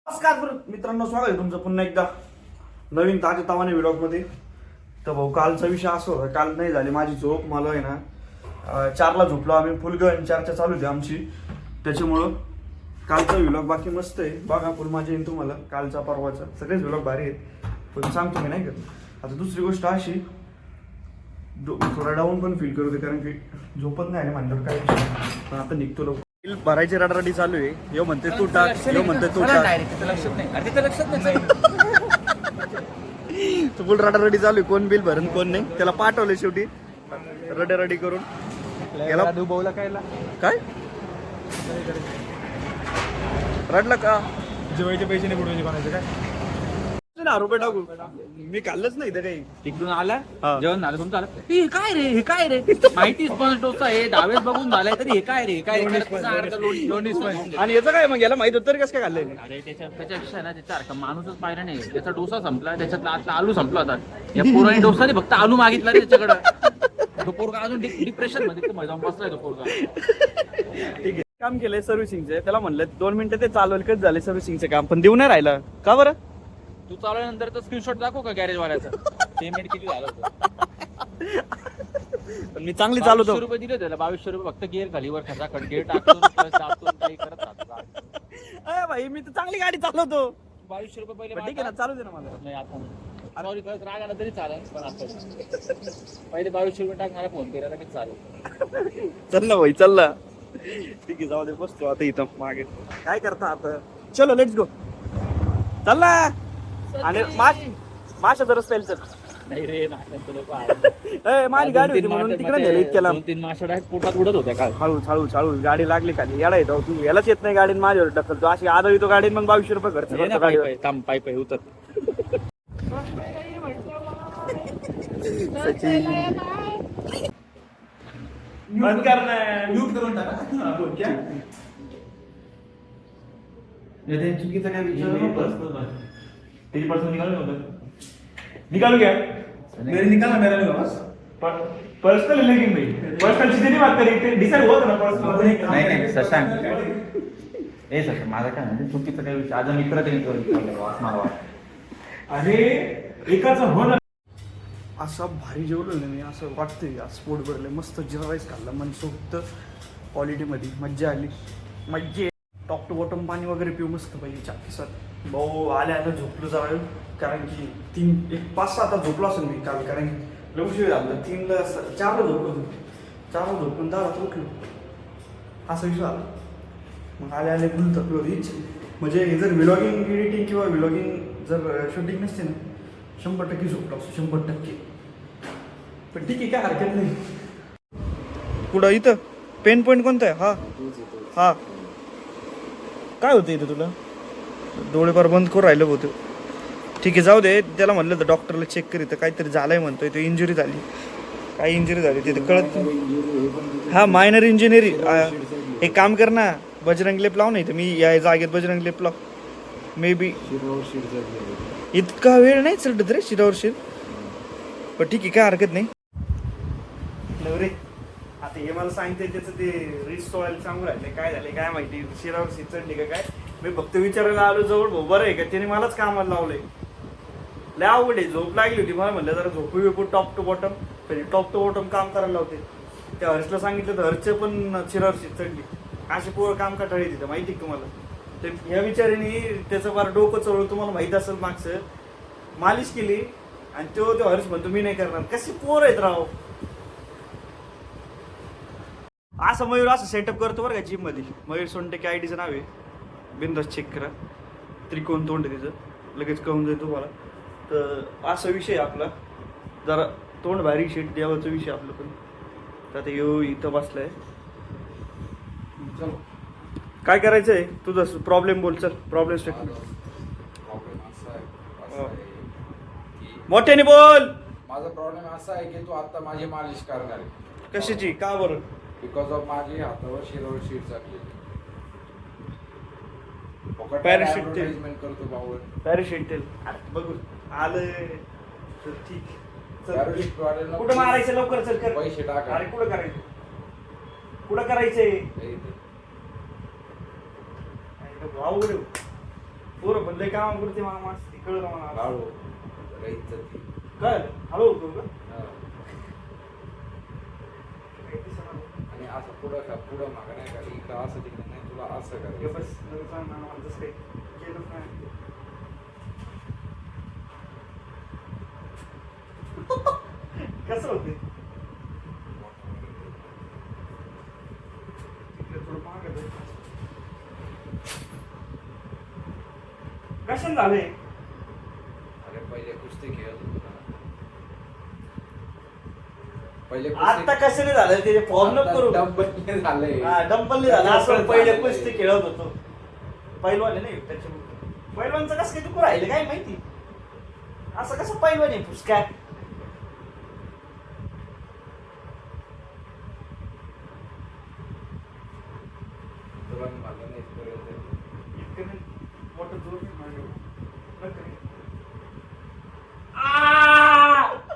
नमस्कार मित्रांनो, स्वागत आहे तुमचं पुन्हा एकदा नवीन ताजे तवाने व्लॉग मध्ये. तर भाऊ, कालचा विषय असा होता, काल नाही झाली माझी झोप. मला आहे ना 4ला झोपलो आम्ही, फुलगण 4च्या चालू होती आमची. त्याच्यामुळं कालचा व्लॉग बाकी मस्त आहे, बघा फुल मजा येईल तुम्हाला. कालचा परवाचा सगळेच व्लॉग भारी आहेत, पण सांगतो मी नाही का. आता दुसरी गोष्ट अशी, थोडा डाऊन पण फील करते कारण की झोपत नाही आली म्हणल्यावर काय विषय नाही. पण आता निघतो लोक भरायची रडारडी चालू आहे. यो म्हणते तू टाक, यो म्हणते तू टाक, फुल रडारडी चालू आहे. कोण बिल भरून कोण नाही, त्याला पाठवलं शेवटी रडारडी करून. याला डुबवला काय रडलं का? जेवायचे पैसे नाही बुडवायचे कोणाचे काय ₹10 टाकू. मी खाल्लंच नाही तर काही. तिकडून आला हा. जेवण झालं तुमचं आलं हे काय रे हे काय रे माहिती स्पॉन्ज डोसा आहे डावेस बघून झालाय तरी हे काय रे हे काय रे? आणि याचं काय मग, याला माहित होतं तरी कसं काय खाल्लंय? अरे त्याच्यापेक्षा ना त्याच्या माणूसच पाहिला नाही. त्याचा डोसा संपला, त्याच्यातला आतला आलू संपला होता. या पोराने डोसा नाही फक्त आलू मागितला रे त्याच्याकडं. तो पोरगा अजून डिप्रेशन मध्ये जाऊन बसलाय तो पोरगा. ठीक आहे, काम केलंय सर्व्हिसिंगचे. त्याला म्हणलं 2 मिनिटं ते चालवलं, कच झाले सर्व्हिसिंगचं काम, पण देऊ नाही राहिला का बरं? तू चालवल्यानंतर तर स्क्रीनशॉट दाखव का गॅरेज वाल्याचा पेमेंट किती झालं होतं. पण मी चांगली चालवतो. ₹2200 दिले त्याला. ₹2200 फक्त गिअर खाली वर खचा गिअर टाकतो काही करत राहतो. अरे भाई, मी तर चांगली गाडी चालवतो. ₹2200 पहिले पण ठीक आहे ना, चालू दे ना मला. नाही आता सॉरी करत राग आला तरी चालेल, पण आता पहिले ₹2200 टाकणारा फोन केला लगेच चालेल. चल ना भाई, चल ना. ठीक आहे, जाऊ दे, बसतो आता इथं मागे. काय करता आता? चलो लेट्स गो. चल ना. आणि माशा जर स्टाईल चल. नाही रे नाश्त्यात लोक माझी गाडी होती म्हणून तिकडे नेलं इतक्याला. 2-3 माशा डायरेक्ट पोटात उडत होत्या काल. हळू गाडी लागली खाली. याला येतो तू, यालाच येत नाही गाडी, माझ्यावर ढकलतो अशी. आधा येतो गाडी, मग ₹2200 खर्च करतो गाडीवर. थांब पाय उतर. बंद करणार, म्यूट करून टाका. चुकीचं काय विचार तेरी पर्सन निकालो क्या? मेरे निकालना मेरा नहीं होगा बस पर्सनल है लेकिन भाई पर्सनल चीजें नहीं बात करी, डिसाइड हुआ था ना पर्सनल. नाही शशांक ए सर माझा काय म्हणजे चुकीचं काही विषय आज मित्र त्यांनी. अरे एकाचं हो ना. असं भारी जेवलो ना मी, असं वाटतंय आज पोट भरले. मस्त जिरा राईस खाल्ला मनसोक्त क्वालिटीमध्ये, मज्जा आली. मज्जे टॉप टू बॉटम पाणी वगैरे पिऊ मस्त पाहिजे चाकीसात. भाऊ आल्या झोपलो जरा, कारण की 5-6 तास झोपलो असेल मी काल, कारण की लवकर झालं. 3ला 4ला झोपलो, 4ला झोपून 10ला उठलो, असा विषय आला. मग आले फुल थकलो रीच. म्हणजे जर व्लॉगिंग एडिटिंग किंवा व्लॉगिंग जर शूटिंग नसते ना, 100% झोपलो असतो, 100%. पण ठीक आहे, काय हरकत नाही. पुढं इथं पेन पॉईंट कोणता आहे? हा काय होतं इथं तुला? डोळे फार बंद करून राहिलं होतं. ठीक आहे, जाऊ दे. त्याला म्हणलं तर डॉक्टरला चेक करीत, काहीतरी झालंय म्हणतोय तो. इंजुरी झाली, काय इंजुरी झाली तिथे कळत. हा मायनर इंजिनिअरी. एक काम कर ना, बजरंग लेप लाव. नाही तर मी या जागेत बजरंग लेप लाव. मे बी इतका वेळ नाही चलत रे शिरावर शिर, पण ठीक आहे, काय हरकत नाही. रे आता हे मला सांगते त्याचं ते रिस्ट ऑइल सांगू राहिले, काय झाले काय माहिती, शिरावर शिर चढली का काय. मी फक्त विचारायला आलो जवळ, भाऊ बरं आहे का? त्याने मलाच कामाला लावलंय. लय अवघड आहे. झोप लागली होती मला, म्हणलं जरा झोपू बिपू top to bottom. Top to bottom काम करायला लावते. त्या हर्षला सांगितलं तर हर्षचे पण शिरावर शिर चढली. असे पोरं काम कटाळी तिथं, माहिती आहे तुम्हाला. ते ह्या विचाराने त्याचं फार डोकं चढवलं. तुम्हाला माहित असेल, मागचं मालिश केली आणि तो हर्ष म्हणतो मी नाही करणार. कसे पोर आहेत राव. असं मयूर असं सेटअप करतो बरं का जिम मध्ये. मयूर सोनटके आयडीचं नाव आहे, बिंदास चेक करा. त्रिकोण तोंड आहे तिचं, लगेच कळून जाईल तुम्हाला. तर असा विषय आपला, जरा तोंड भारी शेट देवाचा विषय आपलं. पण तर आता यो इथं बसलाय. चलो काय करायचंय तुझं? प्रॉब्लेम बोल, चल. प्रॉब्लेम स्टेटमेंट मोठ्याने बोल. माझा प्रॉब्लेम असा आहे की तू आता माझी मालिश करणार आहे. कशाची? का बरं? बिकॉज ऑफ माझी हातावर शिरावर शीट टाकली. पॅराशूट तेल करतो बावळ. पॅराशूट तेल बघू आलं तर ठीक. पॅराशूट वाल्याला कुठं मारायचं? लवकर चल कर. पैसे टाका. अरे कुठं करायचं? कुठं करायचंय? हे इथे. अवघड पोरं पण लय काम करते मला माणसं कळलं मला बाळू रईच ती काय हळू होतो का हा. आणि असं पुढं मागं नाही का इकडं असं तिकडं नाही तुला असं हे करायचं बस नका सांग ना मला तसं काही केलंच नाही कसं होते तिकडे थोडं महाग आहे. कशाने झाले अरे पहिले कुस्ती खेळत होतो ना. पहिले आता कशाने झालं ते फॉर्म न करू डंबल झालंय डंपलने झालं असं डंबल पहिले झालंय. कुस्ती खेळत होतो पैलवान नाही त्याच्या पैलवानचं कसं काय तू राहिलं काय माहिती असं कसं पैलवान आहे पुष्का तुला म्हणलं नाही इथपर्यंत. इतकं नाही मोठं जोर नाही माझ्यावर. नका रे. आ!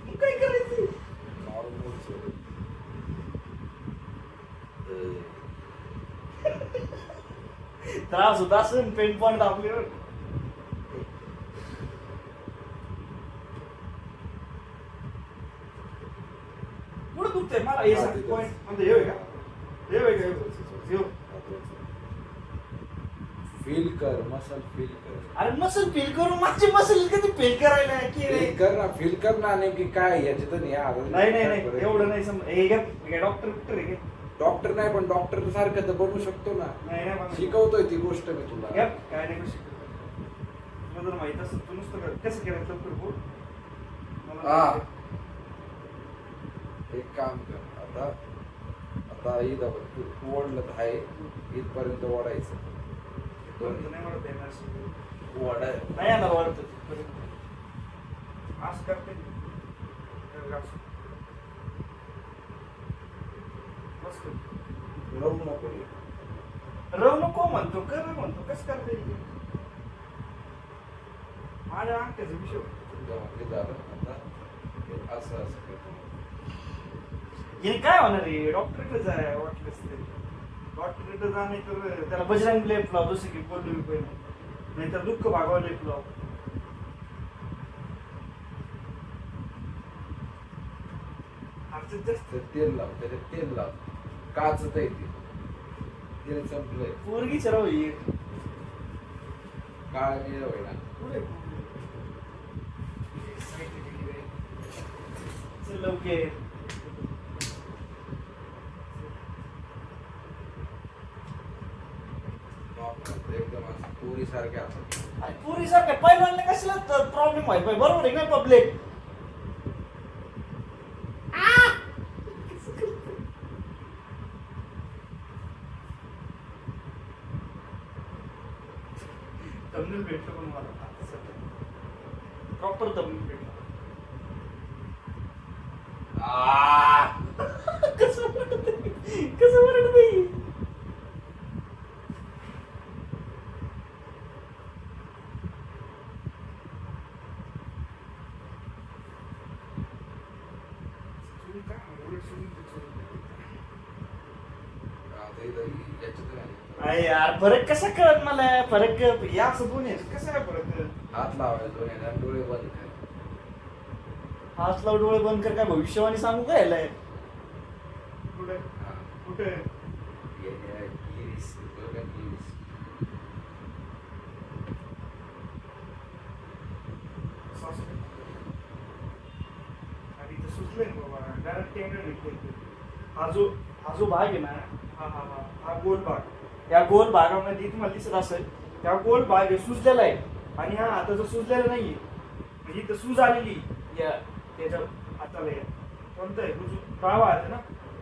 मग काय करायचं Normal सोड. त्रास होत असेल पेन पॉईंट आपल्यावर पुढे दुखतंय मला हे सांग पॉईंट म्हणजे हे होय का हे होय का हे होय. फील कर मसल फील कर अरे मसल फील करून माझी मसल कधी फील करायला की रे फील कर ना फील कर ना नेमकी काय याच्यात नाही आलं नाही नाही नाही एवढं नाही समज हे डॉक्टर बिक्टर आहे का? डॉक्टर नाही पण डॉक्टर सारखं तर बनवू शकतो ना नाही नाही बनवू. शिकवतोय ती गोष्ट मी तुला गप, काय नाही करू शकत तुला जर माहित असतं तू नुसतं कसं करायचं लवकर बोल मला हा. माहिती आहे. एक काम कर आता आता इथं बघ तू ओढलं तर आहे इथपर्यंत ओढायचं इथपर्यंत नाही वाढत आहे असं. ओढाय नाही येणार वाढत इथपर्यंत. असं करते असं. मस्त. रवू नको रे. रव नको म्हणतो कर म्हणतो कसं करता येईल माझ्या अंगठ्याचा विषय जेव्हा ते झालं आता हे असं असं करतो हे काय होणार आहे डॉक्टरकडे जाय वाटलंच ते डॉक्टरकडे जा नाही तर त्याला बजरंग लेप लाव जसं की बोललो मी पहिले नाहीतर दुःख भागवा लेप लाव अर्जात जास्त तर तेल लाव त्याच्यात तेल लाव काचत आहे ते तेल संपलंय पोरगीच राव ही काळ निळ होईना पुढे चल लवकर एकदम असं पुरी सारख्या असं पुरी सारखं पहिलवानला कसला प्रॉब्लेम व्हायला पाहिजे बरोबर आहे ना पब्लिक तमिळ भेटलं पण मला प्रॉपर तमिळ भेटलं कसं म्हणत नाही आता इथं याच्यात नाही. अरे यार फरक कसा कळत मला फरक या असं दोन्ही आहे. कसा काय फरक कळत हात लावायला दोन्ही डोळे बंद कर हात लाव डोळे बंद कर काय भविष्यवाणी सांगू काय यायलाय कुठे हा. कुठे ये, ये, इरिस, बघा इरिस. आणि इथं सुचलंय ना बाबा डायरेक्ट टेंगड भेटले हा जो भाग आहे ना हा गोल भाग या गोल भागामध्ये तुम्हाला दिसत असेल त्या गोल भाग हे सुजलेला आहे आणि हा हाताचा सुजलेला नाहीये म्हणजे इथं सूज आलेली या त्याच्या हाताला या कोणतं आहे डावा हात आहे ना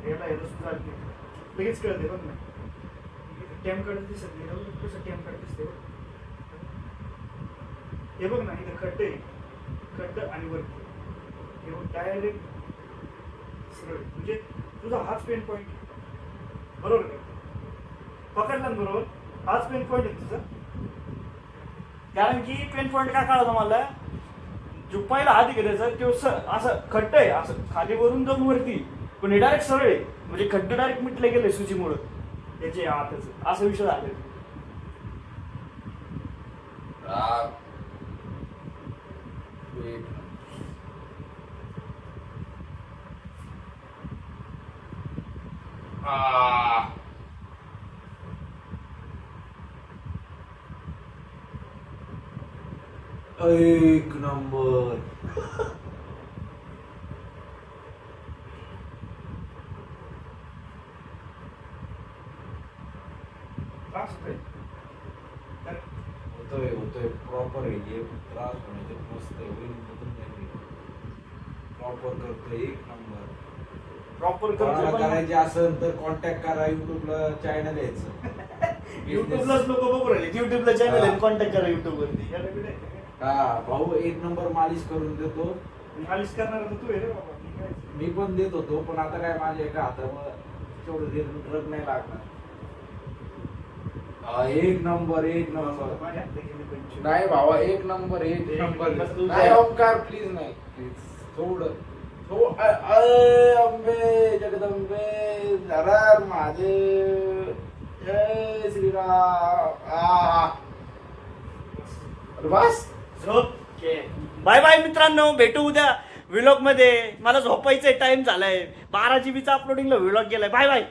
याला सूज आलेली लगेच कळते बघ ना टॅम कार्ड दिसत नाही कसं टॅम कार्ड दिसते हे बघ ना इथं खड्ड आहे खड्ड आणि वरती हे बघ डायरेक्ट सरळ म्हणजे तुझा हाच पेन पॉईंट बरोबर का पकडला ना बरोबर हाच पेन पॉईंट आहे तुझा कारण की पेन पॉईंट काय कळलं मला जो पहिला हात घ्यायचा तो असं खड्ड आहे असं खाली वरून जाऊन वरती पण हे डायरेक्ट सरळ आहे म्हणजे खड्डे डायरेक्ट मिटले गेले सुजीमुळे त्याचे आताच असा विषय झाले. एक नंबर. होतोय प्रॉपर आहे. त्रास होण्याचे मस्त प्रॉपर करतोय. एक नंबर. प्रॉपर कोणाला करतो करायचे असेल तर कॉन्टॅक्ट करा. युट्यूबला चॅनल यायचं. युट्यूबलाच लोक बघू राहिले. युट्यूबला चॅनल आहे कॉन्टॅक्ट करा युट्यूब वरती. हा भाऊ एक नंबर मालिश करून देतो. मालिश करणार तर तू आहे रे बाबा. मी काय? मी पण देत होतो पण आता काय माझ्या एका हातावर तेवढं ड्रग नाही लागणार. एक नंबर एक नंबर. माझ्या हातात गेले 25. नाही भावा एक नंबर एक एक नंबर. नंबर. नाही ओंकार प्लीज नाही प्लीज थोडं अंबे जगदंबे धरार माझे जय श्रीराम. बस ओके बाय बाय मित्रांनो, भेटू उद्या व्लॉग मध्ये. मला झोपायचा टाइम झालाय. 12 GB चा अपलोडिंगला व्लॉग गेलाय. Bye bye.